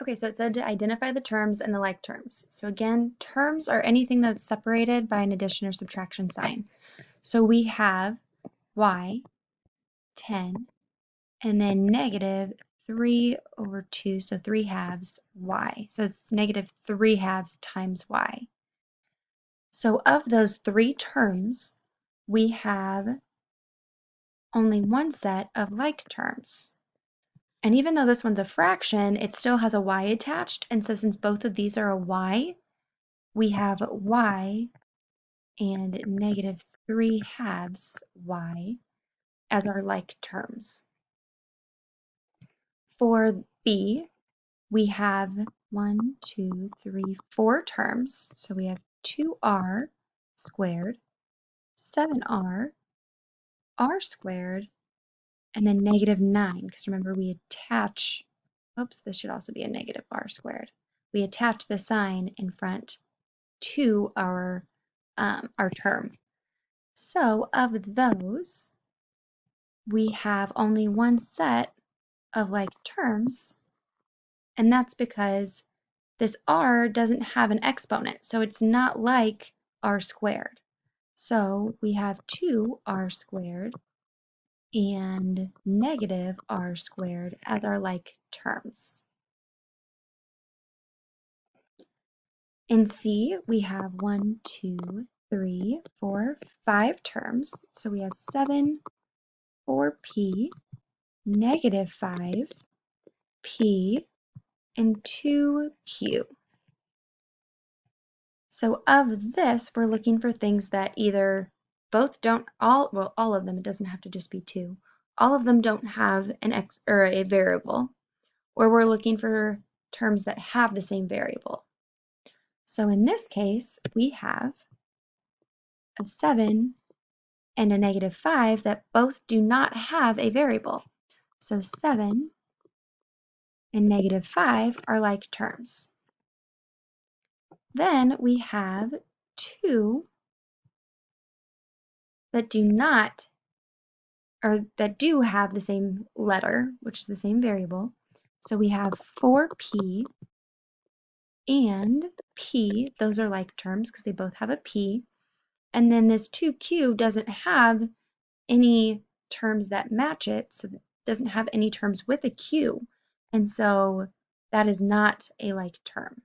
Okay, so it said to identify the terms and the like terms. So again, terms are anything that's separated by an addition or subtraction sign. So we have y, 10, and then negative 3 over 2, so 3 halves y. So it's negative 3 halves times y. So of those three terms, we have only one set of like terms. And even though this one's a fraction, it still has a y attached. And so since both of these are a y, we have y and negative 3 halves y as our like terms. For b, we have 1, 2, 3, 4 terms. So we have 2r squared, 7r, r squared, and then negative 9, because remember we attach, oops, this should also be a negative r squared. We attach the sign in front to our term. So of those, we have only one set of like terms, and that's because this r doesn't have an exponent, so it's not like r squared. So we have 2r squared and negative r squared as our like terms. In C, we have 1, 2, 3, 4, 5 terms. So we have 7, 4p, negative 5p, and 2q. So of this, we're looking for things that either both don't, all of them, it doesn't have to just be two. All of them don't have an x or a variable, or we're looking for terms that have the same variable. So in this case, we have a 7 and a negative 5 that both do not have a variable. So 7 and negative 5 are like terms. Then we have 2 that do not, or that do have the same letter, which is the same variable. So we have 4p and p, those are like terms because they both have a p. And then this 2q doesn't have any terms that match it, so it doesn't have any terms with a q. And so that is not a like term.